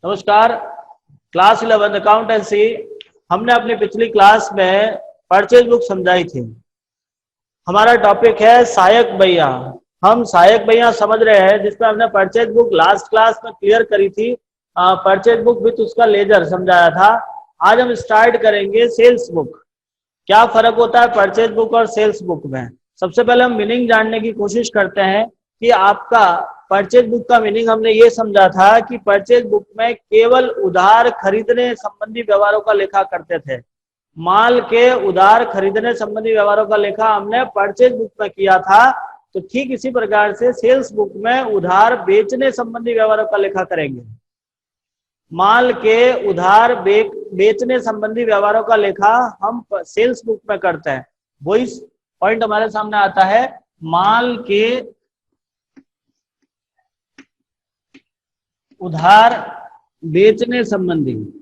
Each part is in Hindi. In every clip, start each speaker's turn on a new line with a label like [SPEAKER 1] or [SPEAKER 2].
[SPEAKER 1] नमस्कार। Class 11 accountancy. हमने अपनी पिछली क्लास में परचेज बुक समझाई थी। हमारा टॉपिक है सहायक बहिया। हम सहायक बहिया समझ रहे हैं, जिसमें हमने परचेज बुक लास्ट क्लास में क्लियर करी थी। परचेज बुक विथ उसका लेजर समझाया था। आज हम स्टार्ट करेंगे सेल्स बुक। क्या फर्क होता है परचेज बुक और सेल्स बुक में? सबसे पहले हम मीनिंग जानने की कोशिश करते हैं कि आपका परचेज बुक का मीनिंग हमने ये समझा था कि परचेज बुक में केवल उधार खरीदने संबंधी व्यवहारों का लेखा करते थे। माल के उधार खरीदने संबंधी व्यवहारों का लेखा हमने परचेज बुक में किया था। तो ठीक इसी प्रकार से सेल्स बुक में उधार बेचने संबंधी व्यवहारों का लेखा करेंगे। माल के उधार बेचने संबंधी व्यवहारों का लेखा हम सेल्स बुक में करते हैं। वही पॉइंट हमारे सामने आता है, माल के उधार बेचने संबंधित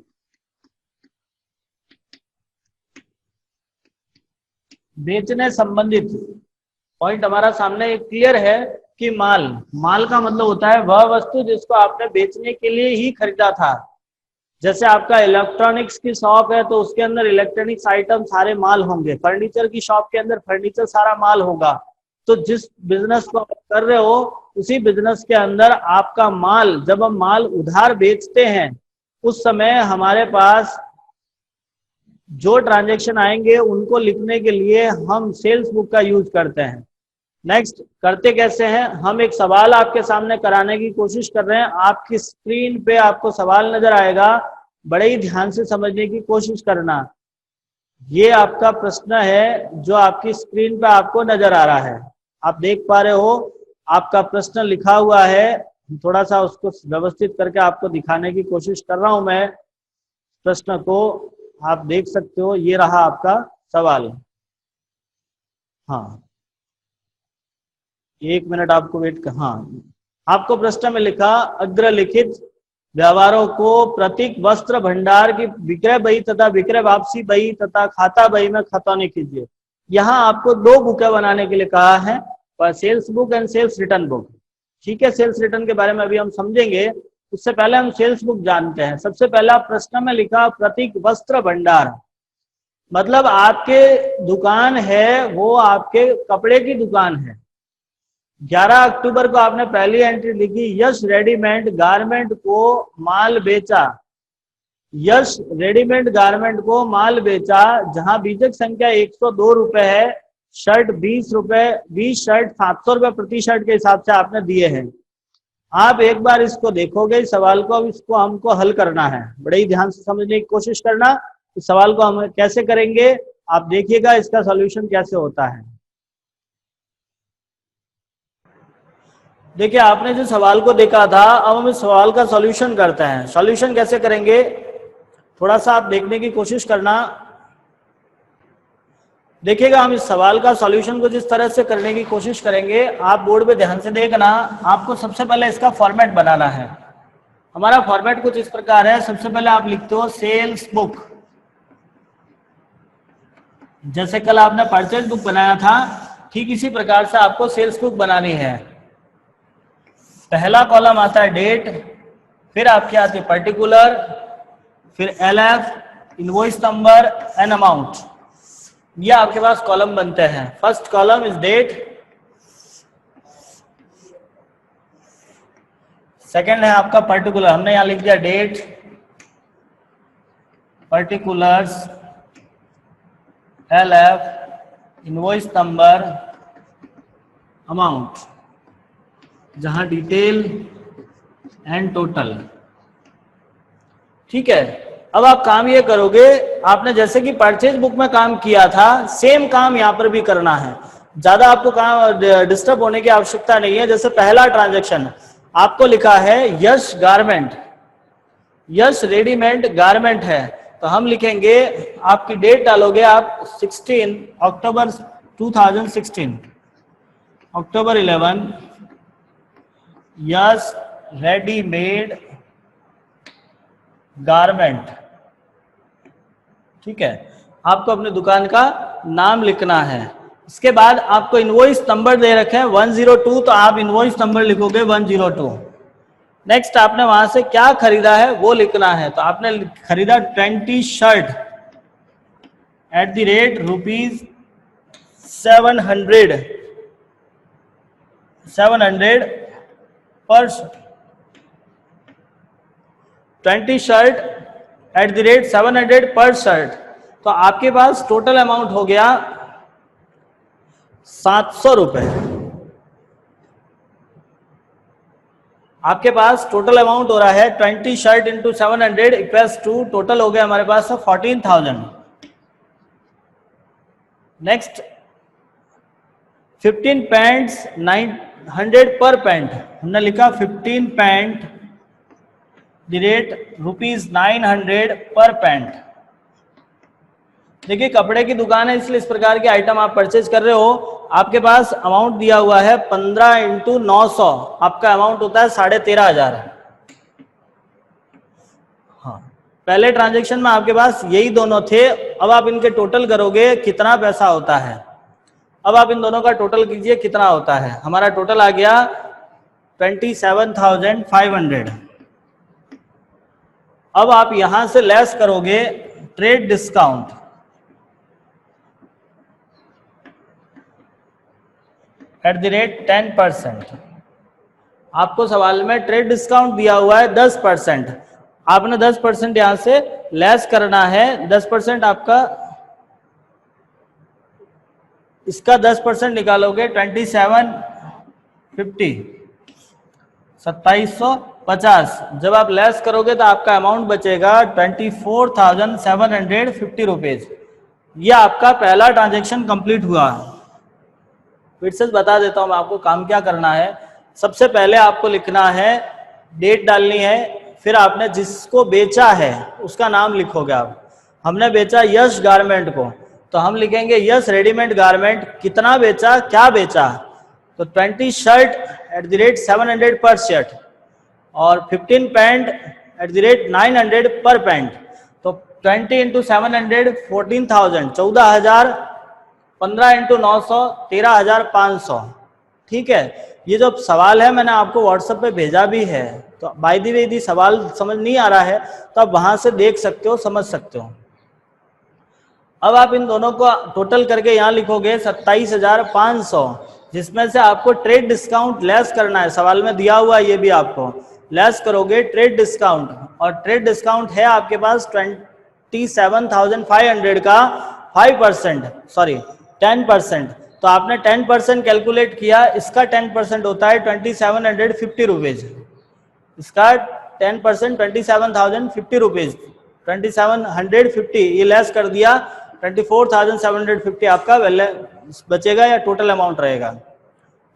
[SPEAKER 1] पॉइंट हमारा सामने एक क्लियर है कि माल का मतलब होता है वह वस्तु जिसको आपने बेचने के लिए ही खरीदा था। जैसे आपका इलेक्ट्रॉनिक्स की शॉप है तो उसके अंदर इलेक्ट्रॉनिक्स आइटम सारे माल होंगे। फर्नीचर की शॉप के अंदर फर्नीचर सारा माल होगा। तो जिस बिजनेस को आप कर रहे हो उसी बिजनेस के अंदर आपका माल, जब हम माल उधार बेचते हैं उस समय हमारे पास जो ट्रांजैक्शन आएंगे उनको लिखने के लिए हम सेल्स बुक का यूज करते हैं। नेक्स्ट करते कैसे हैं? हम एक सवाल आपके सामने कराने की कोशिश कर रहे हैं। आपकी स्क्रीन पे आपको सवाल नजर आएगा, बड़े ही ध्यान से समझने की कोशिश करना। ये आपका प्रश्न है जो आपकी स्क्रीन पे आपको नजर आ रहा है, आप देख पा रहे हो। आपका प्रश्न लिखा हुआ है, थोड़ा सा उसको व्यवस्थित करके आपको दिखाने की कोशिश कर रहा हूं मैं। प्रश्न को आप देख सकते हो, ये रहा आपका सवाल। हाँ, एक मिनट आपको वेट कर। हाँ, आपको प्रश्न में लिखा अग्रलिखित व्यवहारों को प्रतीक वस्त्र भंडार की विक्रय बही तथा विक्रय वापसी बही तथा खाता बही में खतौनी कीजिए। यहाँ आपको दो बुकें बनाने के लिए कहा है, sales book and sales return book. ठीक है, सेल्स रिटर्न के बारे में अभी हम समझेंगे, उससे पहले हम सेल्स बुक जानते हैं। सबसे पहला प्रश्न में लिखा प्रतीक वस्त्र भंडार, मतलब आपके दुकान है वो आपके कपड़े की दुकान है। 11 अक्टूबर को आपने पहली एंट्री लिखी, यश रेडीमेड गारमेंट को माल बेचा। यश रेडीमेड गारमेंट को माल बेचा, जहां बीजक संख्या 102 रुपए है। शर्ट 20 रुपए, 20 शर्ट 700 रुपए प्रति शर्ट के हिसाब से आपने दिए हैं। आप एक बार इसको देखोगे इस सवाल को, अब इसको हमको हल करना है। बड़े ही ध्यान से समझने की कोशिश करना, इस सवाल को हम कैसे करेंगे आप देखिएगा इसका सॉल्यूशन कैसे होता है। देखिए, आपने जो सवाल को देखा था, अब हम इस सवाल का सॉल्यूशन करते हैं। सॉल्यूशन कैसे करेंगे थोड़ा सा आप देखने की कोशिश करना। देखिएगा, हम इस सवाल का सॉल्यूशन को जिस तरह से करने की कोशिश करेंगे, आप बोर्ड पे ध्यान से देखना। आपको सबसे पहले इसका फॉर्मेट बनाना है। हमारा फॉर्मेट कुछ इस प्रकार है। सबसे पहले आप लिखते हो सेल्स बुक। जैसे कल आपने परचेज बुक बनाया था, ठीक इसी प्रकार से आपको सेल्स बुक बनानी है। पहला कॉलम आता है डेट, फिर आपके आती है पर्टिकुलर, फिर LF invoice number and amount. ये आपके पास कॉलम बनते हैं। First column is date, second है आपका पर्टिकुलर, हमने यहां लिख दिया date, particulars, LF invoice number, amount, जहां डिटेल एंड टोटल। ठीक है, अब आप काम ये करोगे, आपने जैसे कि परचेज बुक में काम किया था सेम काम यहां पर भी करना है। ज्यादा आपको काम डिस्टर्ब होने की आवश्यकता नहीं है। जैसे पहला ट्रांजैक्शन आपको लिखा है यश गारमेंट, यश रेडीमेड गारमेंट है, तो हम लिखेंगे, आपकी डेट डालोगे आप 16 अक्टूबर 2016, अक्टूबर 11, यस रेडीमेड गारमेंट। ठीक है, आपको अपने दुकान का नाम लिखना है। इसके बाद आपको इनवॉइस नंबर दे रखे हैं 102, तो आप इनवॉइस नंबर लिखोगे 102। नेक्स्ट आपने वहां से क्या खरीदा है वो लिखना है। तो आपने खरीदा 20 shirt eight the rate rupees 700 पर 20 शर्ट एट द रेट 700 पर शर्ट। तो आपके पास टोटल अमाउंट हो गया 700 रुपए। आपके पास टोटल अमाउंट हो रहा है 20 shirt into 700 equals to total हो गया हमारे पास 14,000। नेक्स्ट 15 पैंट्स 900 पर पैंट, हमने लिखा 15 पैंट द रेट रुपीज 900 पर पैंट। देखिए कपड़े की दुकान है इसलिए इस प्रकार के आइटम आप परचेज कर रहे हो। आपके पास अमाउंट दिया हुआ है 15 इंटू 900, आपका अमाउंट होता है 13,500। हाँ, पहले ट्रांजेक्शन में आपके पास यही दोनों थे। अब आप इनके टोटल करोगे कितना पैसा होता है। अब आप इन दोनों का टोटल कीजिए कितना होता है। हमारा टोटल आ गया 27,500। अब आप यहां से लेस करोगे trade discount, eight the rate 10%। आपको सवाल में ट्रेड डिस्काउंट दिया हुआ है 10%, आपने 10% यहां से लेस करना है। 10% आपका, इसका 10% निकालोगे 2750, 2750। जब आप लेस करोगे तो आपका अमाउंट बचेगा 24,750 रुपीज। यह आपका पहला ट्रांजेक्शन कंप्लीट हुआ। फिर से बता देता हूं मैं आपको काम क्या करना है। सबसे पहले आपको लिखना है, डेट डालनी है, फिर आपने जिसको बेचा है उसका नाम लिखोगे आप। हमने बेचा यश गारमेंट को, तो हम लिखेंगे यश रेडीमेड गारमेंट। कितना बेचा, क्या बेचा, तो 20 शर्ट एट द रेट 700 पर शर्ट और 15 पैंट एट द रेट 900 पर पैंट। तो 20 इंटू 700 14,000, 14,000, 15 इंटू 900 13,500। ठीक है, ये जो सवाल है मैंने आपको व्हाट्सएप पे भेजा भी है। तो बाय द वे यदि सवाल समझ नहीं आ रहा है तो आप वहां से देख सकते हो, समझ सकते हो। अब आप इन दोनों को टोटल करके यहाँ लिखोगे 27,500, जिसमें से आपको ट्रेड डिस्काउंट लेस करना है। सवाल में दिया हुआ है, ये भी आपको लेस करोगे ट्रेड डिस्काउंट, और ट्रेड डिस्काउंट है आपके पास 27,500 का 5%, सॉरी 10%। तो आपने 10% कैलकुलेट किया, इसका 10% होता है 2750 रुपीज। इसका 10% 27,050 रुपीज, 2750 ये लेस कर दिया, 24,750 आपका बचेगा या टोटल अमाउंट रहेगा।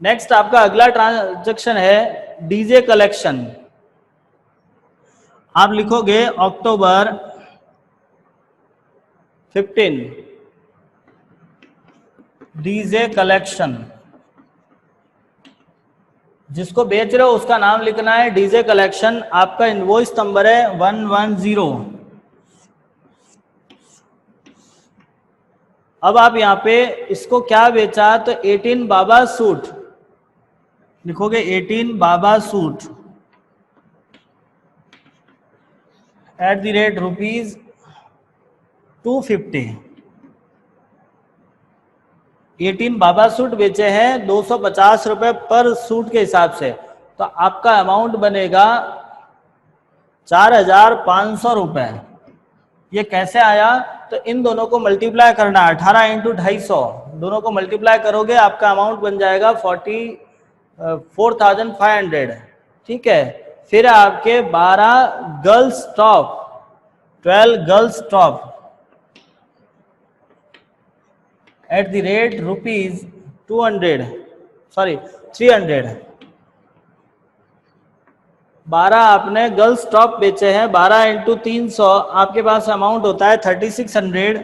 [SPEAKER 1] नेक्स्ट आपका अगला ट्रांजैक्शन है डीजे कलेक्शन। आप लिखोगे अक्टूबर 15 डीजे कलेक्शन। जिसको बेच रहे हो उसका नाम लिखना है डीजे कलेक्शन। आपका इनवॉइस नंबर है 110। अब आप यहाँ पे इसको क्या बेचा, तो 18 बाबा सूट लिखोगे, 18 बाबा suit at the rate rupees 250। 18 बाबा सूट बेचे हैं 250 रुपए पर सूट के हिसाब से। तो आपका अमाउंट बनेगा 4,500 रुपए। ये कैसे आया, तो इन दोनों को मल्टीप्लाई करना, 18 इंटू 250, दोनों को मल्टीप्लाई करोगे आपका अमाउंट बन जाएगा 4,500। ठीक है, फिर आपके 12 girls top, 12 girls top eight the rate rupees 300। 12 आपने गर्ल्स टॉप बेचे हैं, 12 इंटू 300 आपके पास अमाउंट होता है 3600।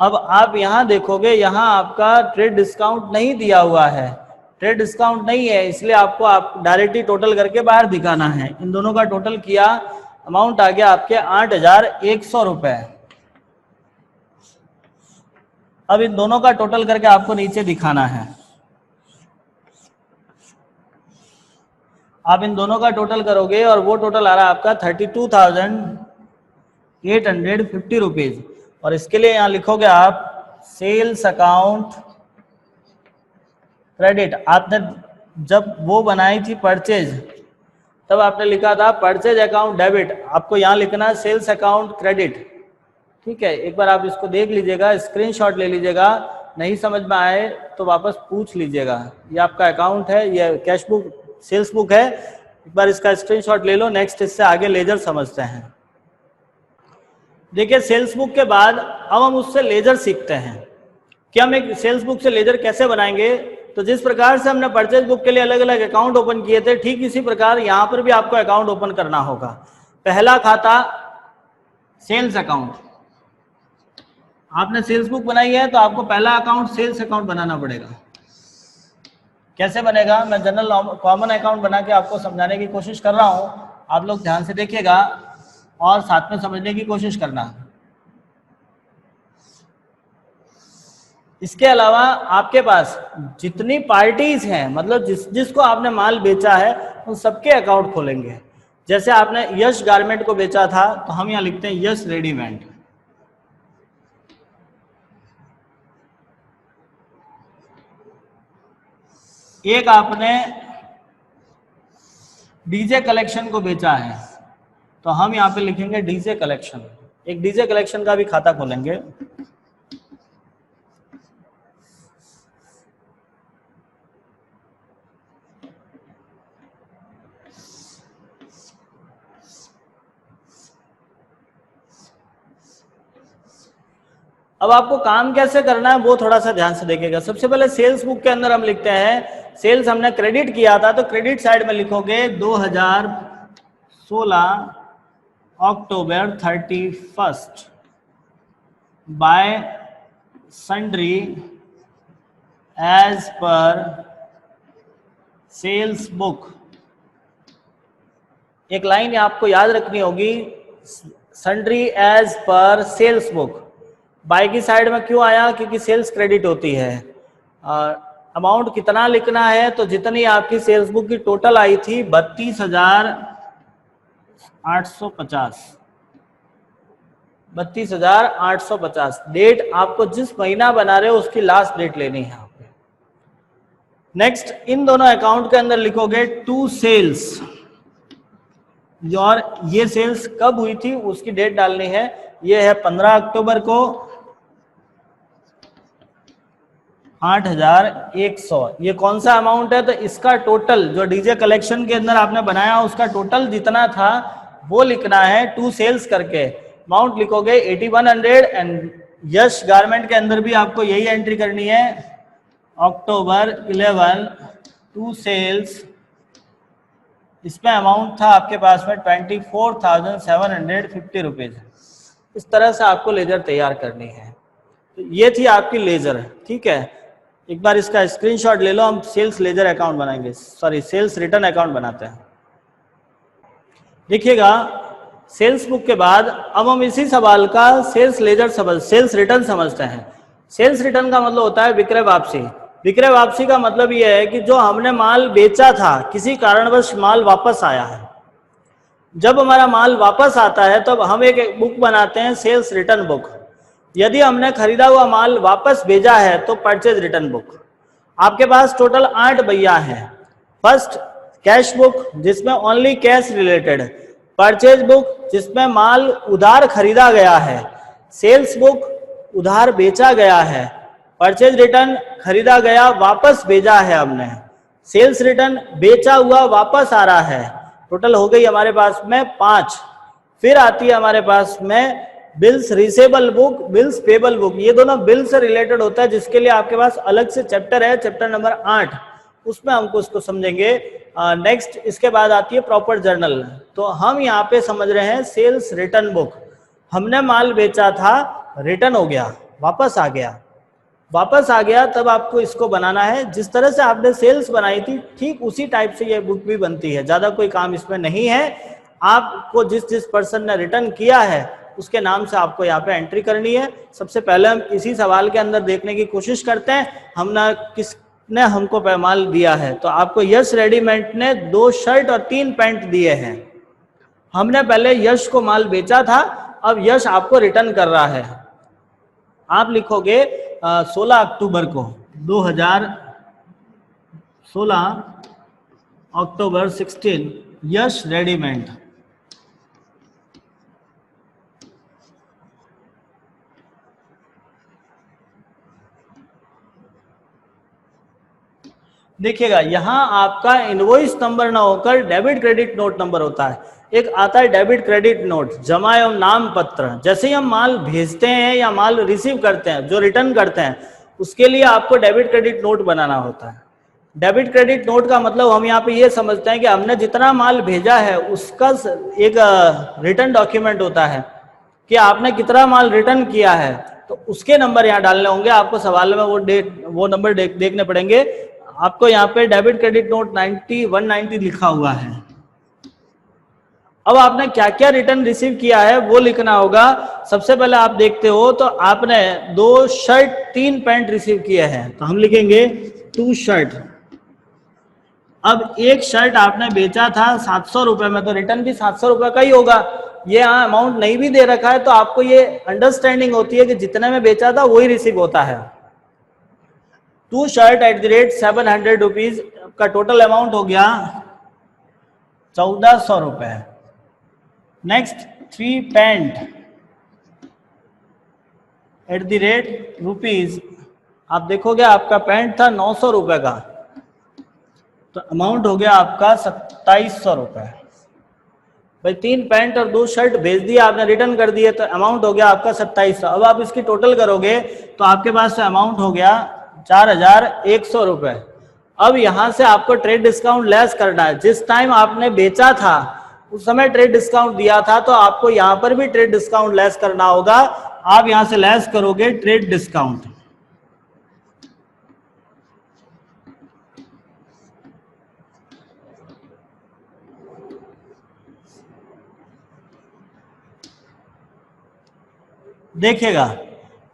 [SPEAKER 1] अब आप यहाँ देखोगे, यहाँ आपका ट्रेड डिस्काउंट नहीं दिया हुआ है, ट्रेड डिस्काउंट नहीं है, इसलिए आपको आप डायरेक्टली टोटल करके बाहर दिखाना है। इन दोनों का टोटल किया, अमाउंट आ गया आपके 8,100 रुपए। अब इन दोनों का टोटल करके आपको नीचे दिखाना है। आप इन दोनों का टोटल करोगे और वो टोटल आ रहा है आपका 32,850 रुपीज। और इसके लिए यहाँ लिखोगे आप सेल्स अकाउंट क्रेडिट। आपने जब वो बनाई थी परचेज, तब आपने लिखा था परचेज अकाउंट डेबिट, आपको यहाँ लिखना है सेल्स अकाउंट क्रेडिट। ठीक है, एक बार आप इसको देख लीजिएगा, स्क्रीनशॉट ले लीजिएगा, नहीं समझ में आए तो वापस पूछ लीजिएगा। ये आपका अकाउंट है, ये कैश बुक सेल्स बुक है, एक बार इसका स्क्रीनशॉट ले लो। नेक्स्ट इससे आगे लेजर समझते हैं। देखिए सेल्स बुक के बाद अब हम उससे लेजर सीखते हैं कि हम एक सेल्स बुक से लेजर कैसे बनाएंगे। तो जिस प्रकार से हमने परचेज बुक के लिए अलग अलग अकाउंट ओपन किए थे, ठीक इसी प्रकार यहाँ पर भी आपको अकाउंट ओपन करना होगा। पहला खाता सेल्स अकाउंट, आपने सेल्स बुक बनाई है तो आपको पहला अकाउंट सेल्स अकाउंट बनाना पड़ेगा। कैसे बनेगा, मैं जनरल कॉमन अकाउंट बना के आपको समझाने की कोशिश कर रहा हूं, आप लोग ध्यान से देखिएगा और साथ में समझने की कोशिश करना। इसके अलावा आपके पास जितनी पार्टीज हैं, मतलब जिसको आपने माल बेचा है, उन सबके अकाउंट खोलेंगे। जैसे आपने यश गारमेंट को बेचा था तो हम यहाँ लिखते हैं यश रेडीमेड। एक आपने डीजे कलेक्शन को बेचा है तो हम यहाँ पे लिखेंगे डीजे कलेक्शन। एक डीजे कलेक्शन का भी खाता खोलेंगे। अब आपको काम कैसे करना है वो थोड़ा सा ध्यान से देखिएगा। सबसे पहले सेल्स बुक के अंदर हम लिखते हैं, सेल्स हमने क्रेडिट किया था तो क्रेडिट साइड में लिखोगे 2016 October 31 by sundry as per sales book. एक लाइन आपको याद रखनी होगी, sundry as per sales book. By की साइड में क्यों आया, क्योंकि सेल्स क्रेडिट होती है। अमाउंट कितना लिखना है, तो जितनी आपकी सेल्स बुक की टोटल आई थी 32,850। 32,850। डेट आपको जिस महीना बना रहे हो उसकी लास्ट डेट लेनी है यहाँ पे। नेक्स्ट इन दोनों अकाउंट के अंदर लिखोगे टू सेल्स, और ये सेल्स कब हुई थी उसकी डेट डालनी है। ये है 15 अक्टूबर को 8,100। ये कौन सा अमाउंट है, तो इसका टोटल जो डीजे कलेक्शन के अंदर आपने बनाया उसका टोटल जितना था वो लिखना है, टू सेल्स करके अमाउंट लिखोगे 8100। एंड यश गारमेंट के अंदर भी आपको यही एंट्री करनी है, अक्टूबर 11 टू सेल्स। इसमें अमाउंट था आपके पास में 24,750 रुपीज। इस तरह से आपको लेजर तैयार करनी है। तो ये थी आपकी लेजर, ठीक है। एक बार इसका स्क्रीनशॉट ले लो, हम सेल्स लेजर अकाउंट बनाएंगे, सॉरी सेल्स रिटर्न अकाउंट बनाते हैं। देखिएगा सेल्स बुक के बाद अब हम इसी सवाल का सेल्स रिटर्न समझते हैं। सेल्स रिटर्न का मतलब होता है विक्रय वापसी। विक्रय वापसी का मतलब यह है कि जो हमने माल बेचा था, किसी कारणवश माल वापस आया है, जब हमारा माल वापस आता है तब हम एक बुक बनाते हैं सेल्स रिटर्न बुक। यदि हमने खरीदा हुआ माल वापस भेजा है तो परचेज रिटर्न बुक। आपके पास टोटल 8 भैया हैं। फर्स्ट कैश बुक जिसमें only cash related, purchase book जिसमें माल उधार खरीदा गया है, सेल्स बुक उधार बेचा गया है, परचेज रिटर्न खरीदा गया वापस भेजा है हमने, सेल्स रिटर्न बेचा हुआ वापस आ रहा है। टोटल हो गई हमारे पास में 5। फिर आती है हमारे पास में bills receivable book, bills payable book. ये दोनों बिल से रिलेटेड होता है, जिसके लिए आपके पास अलग से चैप्टर है, चैप्टर नंबर 8, उसमें हमको इसको समझेंगे। नेक्स्ट इसके बाद आती है प्रॉपर जर्नल। तो हम यहाँ पे समझ रहे हैं सेल्स रिटर्न बुक। हमने माल बेचा था, रिटर्न हो गया, वापस आ गया, तब आपको इसको बनाना है। जिस तरह से आपने सेल्स बनाई थी ठीक उसी टाइप से ये बुक भी बनती है, ज्यादा कोई काम इसमें नहीं है। आपको जिस पर्सन ने रिटर्न किया है उसके नाम से आपको यहाँ पे एंट्री करनी है। सबसे पहले हम इसी सवाल के अंदर देखने की कोशिश करते हैं, हम ना ने हमको माल दिया है, तो आपको यश रेडीमेड ने 2 शर्ट और 3 पैंट दिए हैं। हमने पहले यश को माल बेचा था, अब यश आपको रिटर्न कर रहा है। आप लिखोगे 16 अक्टूबर को 2016 अक्टूबर 16 यश रेडीमेड। देखिएगा यहां आपका इनवॉइस नंबर ना होकर डेबिट क्रेडिट नोट नंबर होता है। एक आता है डेबिट क्रेडिट नोट, जमा एवं नाम पत्र। जैसे ही हम माल भेजते हैं या माल रिसीव करते हैं, जो रिटर्न करते हैं, उसके लिए आपको डेबिट क्रेडिट नोट बनाना होता है। डेबिट क्रेडिट नोट का मतलब हम यहाँ पे ये समझते हैं कि हमने जितना माल भेजा है उसका एक रिटर्न डॉक्यूमेंट होता है कि आपने कितना माल रिटर्न किया है, तो उसके नंबर यहाँ डालने होंगे। आपको सवाल में वो नंबर देखने पड़ेंगे। आपको यहाँ पे डेबिट क्रेडिट नोट 190 लिखा हुआ है। अब आपने क्या क्या रिटर्न रिसीव किया है वो लिखना होगा। सबसे पहले आप देखते हो तो आपने 2 शर्ट 3 पैंट रिसीव किए हैं, तो हम लिखेंगे 2 शर्ट। अब एक शर्ट आपने बेचा था 700 रुपए में, तो रिटर्न भी 700 रुपए का ही होगा। ये अमाउंट नहीं भी दे रखा है तो आपको ये अंडरस्टैंडिंग होती है कि जितने में बेचा था वही रिसीव होता है। 2 शर्ट @700 रुपीज का टोटल अमाउंट हो गया 1400 रुपए। नेक्स्ट 3 पैंट रुपीज, आप देखोगे आपका पैंट था 900 रुपए का, तो अमाउंट हो गया आपका 2700 रुपए। भाई 3 पैंट और 2 शर्ट भेज दिया आपने, रिटर्न कर दिए, तो अमाउंट हो गया आपका 2700। अब आप इसकी टोटल करोगे तो आपके पास अमाउंट हो गया 4100 रुपए। अब यहां से आपको ट्रेड डिस्काउंट लेस करना है। जिस टाइम आपने बेचा था उस समय ट्रेड डिस्काउंट दिया था, तो आपको यहां पर भी ट्रेड डिस्काउंट लेस करना होगा। आप यहां से लेस करोगे ट्रेड डिस्काउंट। देखिएगा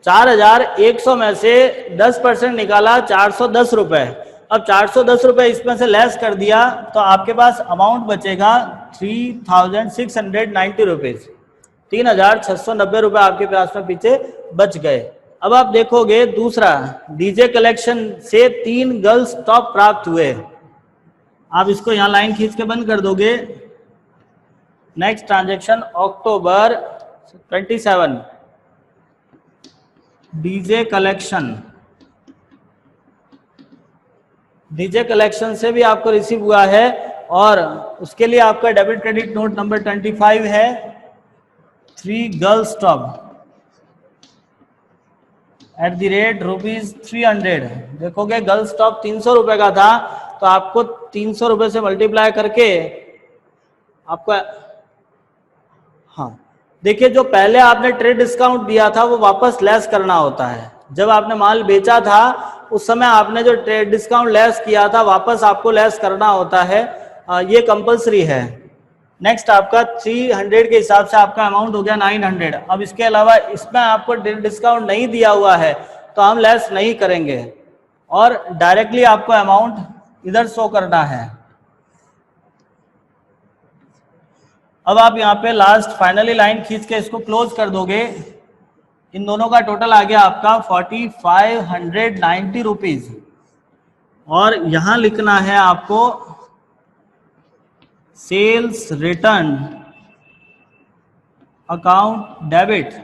[SPEAKER 1] 4100 में से 10% निकाला 410 रुपए। अब 410 रुपए इसमें से लेस कर दिया तो आपके पास अमाउंट बचेगा 3690 रुपीज। 3690 रुपए आपके पास में पीछे बच गए। अब आप देखोगे दूसरा, डीजे कलेक्शन से 3 गर्ल्स टॉप प्राप्त हुए। आप इसको यहां लाइन खींच के बंद कर दोगे। नेक्स्ट ट्रांजेक्शन अक्टूबर 27 डीजे कलेक्शन से भी आपको रिसीव हुआ है और उसके लिए आपका डेबिट क्रेडिट नोट नंबर 25 है। 3 गर्ल्स टॉप @300। देखोगे गर्ल्स टॉप 300 रुपए का था, तो आपको 300 रुपए से मल्टीप्लाई करके आपका, हाँ देखिए जो पहले आपने ट्रेड डिस्काउंट दिया था वो वापस लेस करना होता है। जब आपने माल बेचा था उस समय आपने जो ट्रेड डिस्काउंट लेस किया था वापस आपको लेस करना होता है, ये कंपलसरी है। नेक्स्ट आपका 300 के हिसाब से आपका अमाउंट हो गया 900। अब इसके अलावा इसमें आपको डिस्काउंट नहीं दिया हुआ है तो हम लेस नहीं करेंगे और डायरेक्टली आपको अमाउंट इधर शो करना है। अब आप यहाँ पे लास्ट फाइनली लाइन खींच के इसको क्लोज कर दोगे। इन दोनों का टोटल आ गया आपका 4590 रुपीज। और यहां लिखना है आपको सेल्स रिटर्न अकाउंट डेबिट।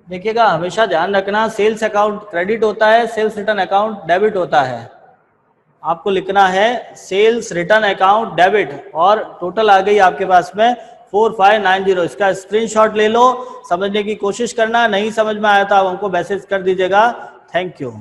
[SPEAKER 1] देखिएगा हमेशा ध्यान रखना, सेल्स अकाउंट क्रेडिट होता है, सेल्स रिटर्न अकाउंट डेबिट होता है। आपको लिखना है सेल्स रिटर्न अकाउंट डेबिट और टोटल आ गई आपके पास में 4590। इसका स्क्रीनशॉट ले लो, समझने की कोशिश करना। नहीं समझ में आया तो आप हमको मैसेज कर दीजिएगा। Thank you.